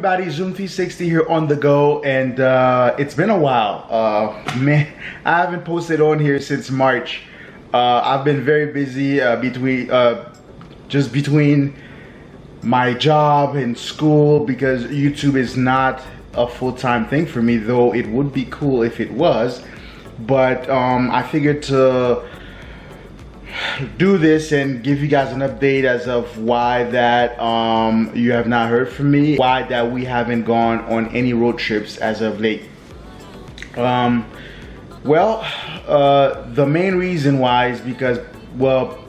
everybody, Zoom360 here on the go, and it's been a while. Man, I haven't posted on here since March. I've been very busy between my job and school, because YouTube is not a full-time thing for me, though it would be cool if it was. But I figured to do this and give you guys an update as of why that you have not heard from me, why that we haven't gone on any road trips as of late. The main reason why is because, well,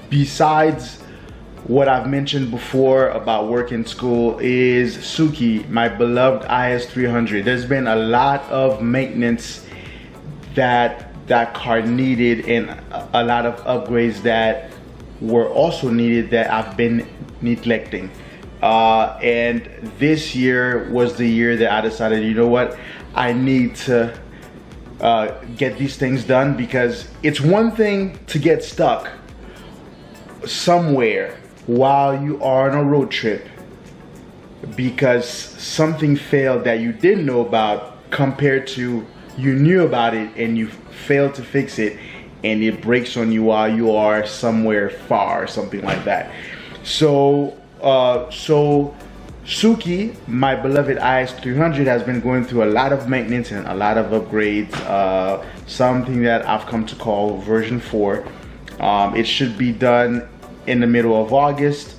besides what I've mentioned before about work and school, is Suki, my beloved IS300. There's been a lot of maintenance that car needed, and a lot of upgrades that were also needed that I've been neglecting. And this year was the year that I decided, you know what, I need to get these things done, because it's one thing to get stuck somewhere while you are on a road trip because something failed that you didn't know about, compared to you knew about it and you failed to fix it and it breaks on you while you are somewhere far or something like that. So Suki, my beloved IS300, has been going through a lot of maintenance and a lot of upgrades, something that I've come to call version 4. It should be done in the middle of August,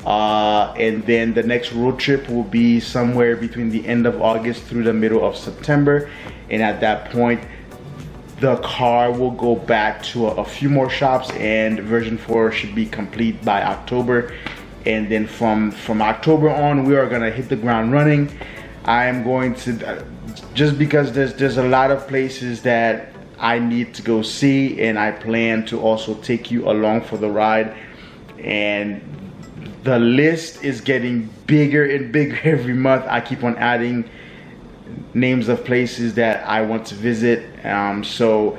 and then the next road trip will be somewhere between the end of August through the middle of September, and at that point the car will go back to a few more shops, and version 4 should be complete by October. And then from October on, we are gonna hit the ground running. I am going to, just because there's a lot of places that I need to go see, and I plan to also take you along for the ride. And the list is getting bigger and bigger every month. I keep on adding names of places that I want to visit. So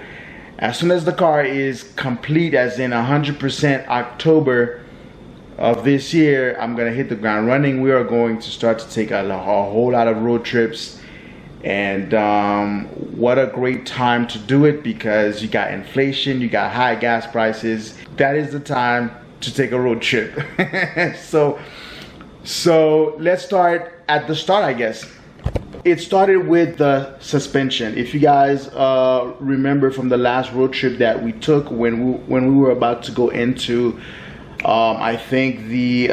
as soon as the car is complete, as in 100% October of this year, I'm gonna hit the ground running. We are going to start to take a whole lot of road trips, and what a great time to do it, because you got inflation, you got high gas prices. That is the time to take a road trip. so let's start at the start, I guess. It started with the suspension. If you guys remember from the last road trip that we took, when we were about to go into I think the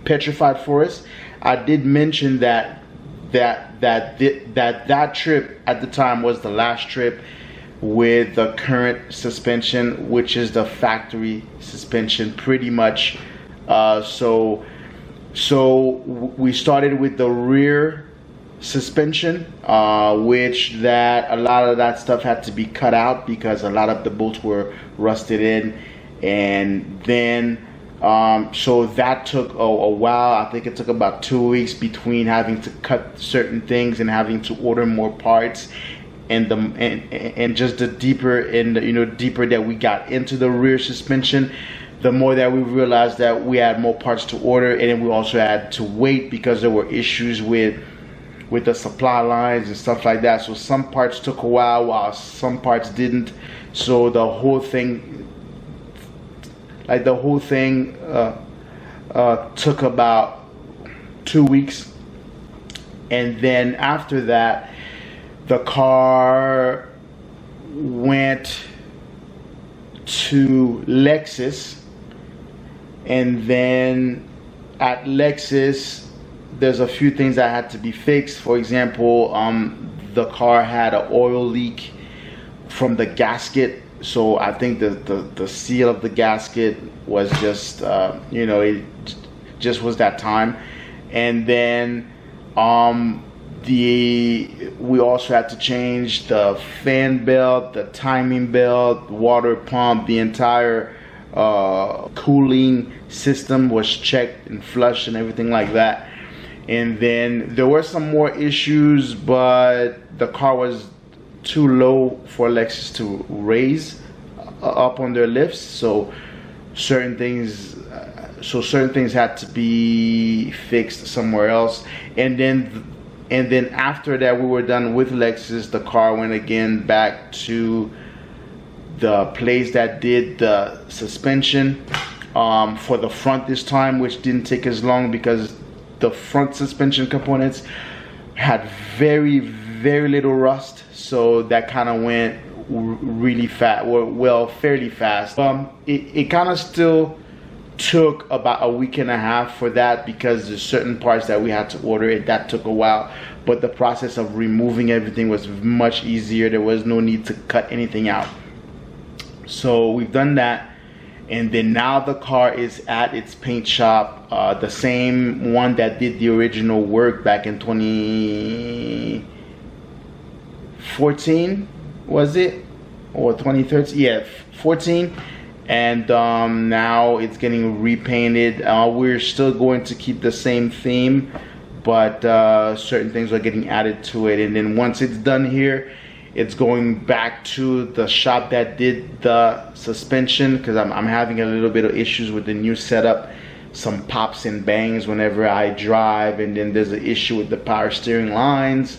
petrified forest, I did mention that trip at the time was the last trip with the current suspension, which is the factory suspension pretty much. So we started with the rear suspension, which that a lot of that stuff had to be cut out because a lot of the bolts were rusted in. And then so that took a while. I think it took about 2 weeks between having to cut certain things and having to order more parts. And just the deeper deeper that we got into the rear suspension, the more that we realized that we had more parts to order, and then we also had to wait because there were issues with the supply lines and stuff like that. So some parts took a while some parts didn't. So the whole thing took about 2 weeks. And then after that, the car went to Lexus, and then at Lexus there's a few things that had to be fixed. For example, the car had an oil leak from the gasket. So I think the seal of the gasket was just it just was that time. And then we also had to change the fan belt, the timing belt, water pump, the entire cooling system was checked and flushed and everything like that. And then there were some more issues, but the car was too low for Lexus to raise up on their lifts, so certain things so certain things had to be fixed somewhere else. And then after that we were done with Lexus, the car went again back to the place that did the suspension for the front this time, which didn't take as long because the front suspension components had very little rust, so that kind of went really fast, well, fairly fast. It kind of still took about a week and a half for that because there's certain parts that we had to order. That took a while, but the process of removing everything was much easier. There was no need to cut anything out. So we've done that, and then now the car is at its paint shop, the same one that did the original work back in 2014, was it, or 2013? Yeah, 14. And now it's getting repainted. We're still going to keep the same theme, but certain things are getting added to it. And then once it's done here, it's going back to the shop that did the suspension, because I'm having a little bit of issues with the new setup. Some pops and bangs whenever I drive, and then there's an issue with the power steering lines,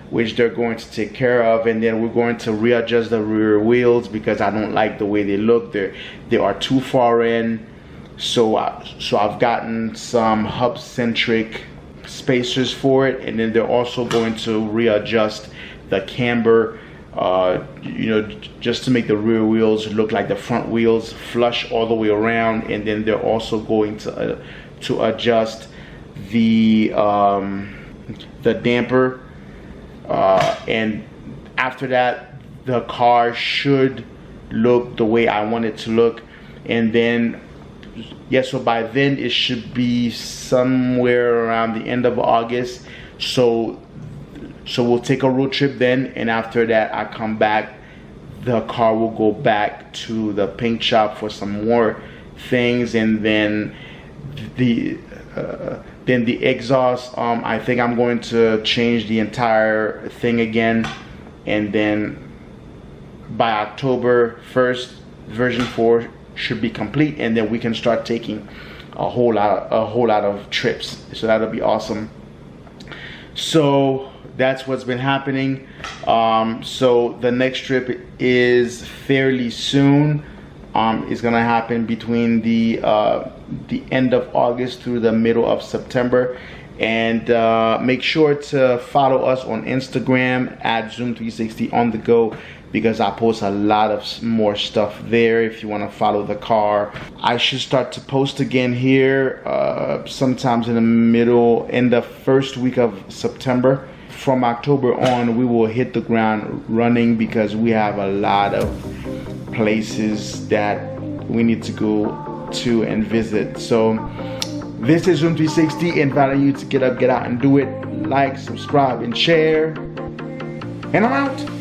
which they're going to take care of. And then we're going to readjust the rear wheels because I don't like the way they look. They are too far in. So I've gotten some hub-centric spacers for it, and then they're also going to readjust the camber, you know, just to make the rear wheels look like the front wheels, flush all the way around. And then they're also going to adjust the damper. And after that, the car should look the way I want it to look. And then, yeah, so by then it should be somewhere around the end of August. So we'll take a road trip then, and after that I come back, the car will go back to the paint shop for some more things. And then the exhaust, I think I'm going to change the entire thing again, and then by October 1st, version 4 should be complete, and then we can start taking a whole lot of trips. So that'll be awesome. So that's what's been happening. So the next trip is fairly soon. It's gonna happen between the end of August through the middle of September. And make sure to follow us on Instagram at Zoom360 on the go, because I post a lot of more stuff there if you want to follow the car. I should start to post again here sometimes in the end of first week of September. From October on, we will hit the ground running because we have a lot of places that we need to go to and visit. So this is Zoom360, inviting you to get up, get out, and do it. Like, subscribe, and share. And I'm out.